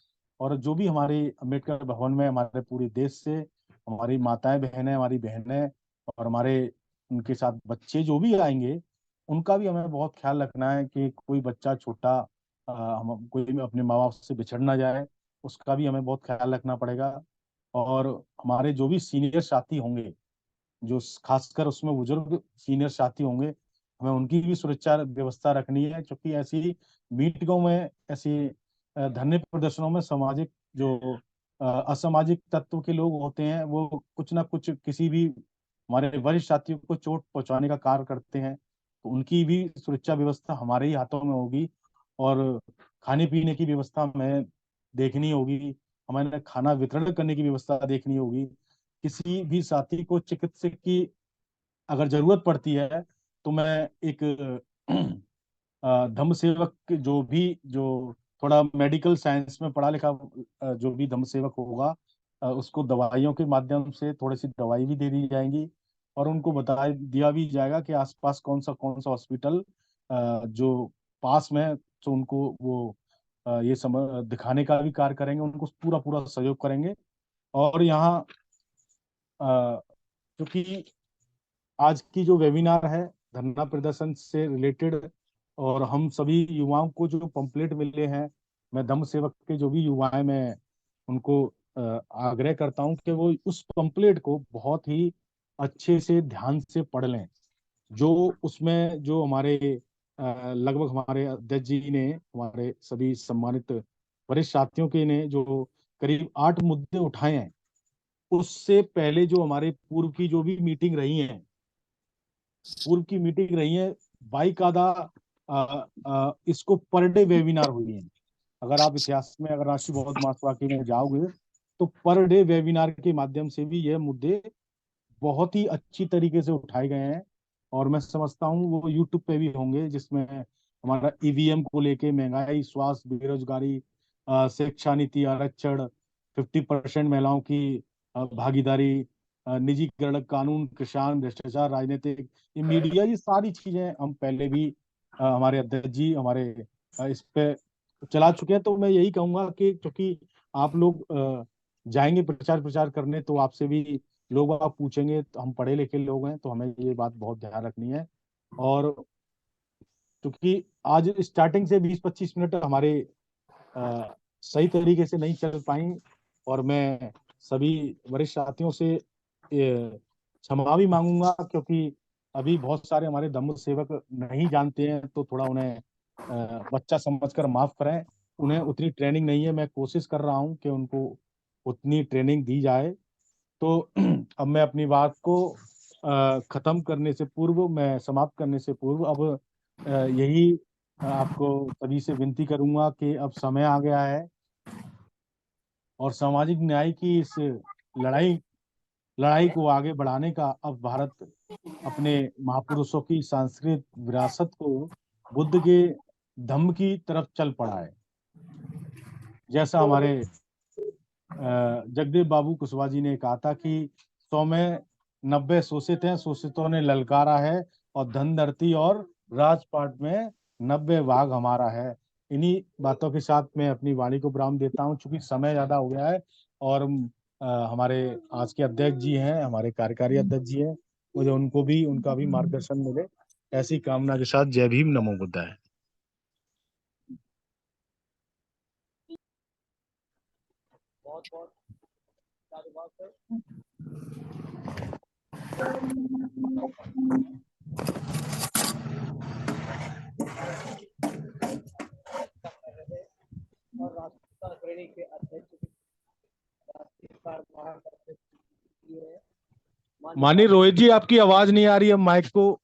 और जो भी हमारे अम्बेडकर भवन में हमारे पूरे देश से हमारी माताएं बहनें, हमारी बहनें और हमारे उनके साथ बच्चे जो भी आएंगे, उनका भी हमें बहुत ख्याल रखना है कि कोई बच्चा छोटा हम कोई अपने माँ बाप से बिछड़ ना जाए, उसका भी हमें बहुत ख्याल रखना पड़ेगा। और हमारे जो भी सीनियर साथी होंगे, जो खासकर उसमें बुजुर्ग सीनियर साथी होंगे, हमें उनकी भी सुरक्षा व्यवस्था रखनी है, क्योंकि ऐसी मीटिंगों में, ऐसी धरने प्रदर्शनों में सामाजिक जो असामाजिक तत्व के लोग होते हैं वो कुछ ना कुछ किसी भी हमारे वरिष्ठ साथियों को चोट पहुंचाने का कार्य करते हैं। तो उनकी भी सुरक्षा व्यवस्था हमारे ही हाथों में होगी। और खाने पीने की व्यवस्था हमें देखनी होगी, हमें खाना वितरण करने की व्यवस्था देखनी होगी। किसी भी साथी को चिकित्सक की अगर जरूरत पड़ती है तो मैं एक धम्म सेवक जो भी, जो थोड़ा मेडिकल साइंस में पढ़ा लिखा जो भी धम्म सेवक होगा, उसको दवाइयों के माध्यम से थोड़ी सी दवाई भी दे दी जाएंगी, और उनको बता दिया भी जाएगा कि आसपास कौन सा हॉस्पिटल जो पास में है, तो उनको वो ये दिखाने का भी कार्य करेंगे, उनको पूरा पूरा सहयोग करेंगे। और यहाँ क्योंकि आज की जो वेबिनार है धरना प्रदर्शन से रिलेटेड, और हम सभी युवाओं को जो पंपलेट मिले हैं, मैं धम्म सेवक के जो भी युवा हैं, मैं उनको आग्रह करता हूं कि वो उस पंपलेट को बहुत ही अच्छे से ध्यान से पढ़ लें। जो उसमें जो हमारे लगभग हमारे अध्यक्ष जी ने, हमारे सभी सम्मानित वरिष्ठ साथियों के ने जो करीब 8 मुद्दे उठाए हैं, उससे पहले जो हमारे पूर्व की जो भी मीटिंग रही है, बाकायदा इसको पर डे वेबिनार हुई है। अगर आप इतिहास में, अगर राष्ट्रीय बौद्ध महासभा में जाओगे तो पर डे वेबिनार के माध्यम से भी यह मुद्दे बहुत ही अच्छी तरीके से उठाए गए हैं। और मैं समझता हूँ वो यूट्यूब पे भी होंगे, जिसमें हमारा ईवीएम को लेके, महंगाई, स्वास्थ्य, बेरोजगारी, शिक्षा नीति, आरक्षण, 50% महिलाओं की भागीदारी, निजीकरण कानून, किसान, भ्रष्टाचार, राजनीतिक, ये मीडिया, ये सारी चीजें हम पहले भी हमारे अध्यक्ष जी हमारे इस पे चला चुके हैं। तो मैं यही कहूंगा कि क्योंकि आप लोग जाएंगे प्रचार प्रचार करने, तो आपसे भी लोग आप पूछेंगे, तो हम पढ़े लिखे लोग हैं, तो हमें ये बात बहुत ध्यान रखनी है। और क्योंकि आज स्टार्टिंग से 20-25 मिनट हमारे सही तरीके से नहीं चल पाई, और मैं सभी वरिष्ठ साथियों से क्षमा भी मांगूंगा, क्योंकि अभी बहुत सारे हमारे धम्म सेवक नहीं जानते हैं, तो थोड़ा उन्हें बच्चा समझकर माफ करें। उन्हें उतनी ट्रेनिंग नहीं है, मैं कोशिश कर रहा हूं कि उनको उतनी ट्रेनिंग दी जाए। तो अब मैं अपनी बात को खत्म करने से पूर्व, मैं समाप्त करने से पूर्व, अब यही आपको सभी से विनती करूंगा कि अब समय आ गया है, और सामाजिक न्याय की इस लड़ाई लड़ाई को आगे बढ़ाने का अब भारत अपने महापुरुषों की सांस्कृतिक विरासत को, बुद्ध के धम्म की तरफ चल पड़ा है। जैसा हमारे जगदेव बाबू कुशवाहा जी ने कहा था कि 100 में 90 शोषित हैं, शोषितों ने ललकारा है, और धन धरती और राजपाट में 90 भाग हमारा है। इन्हीं बातों के साथ मैं अपनी वाणी को विराम देता हूं, चूंकि समय ज्यादा हो गया है, और हमारे आज के अध्यक्ष जी हैं, हमारे कार्यकारी अध्यक्ष जी हैं, मुझे उनका भी मार्गदर्शन मिले, ऐसी कामना के साथ जय भीम, नमो बुद्धाय। बहुत बहुत धन्यवाद सर। और राष्ट्रीय श्रेणी के अध्यक्ष, माननीय रोहित जी, आपकी आवाज नहीं आ रही है, माइक को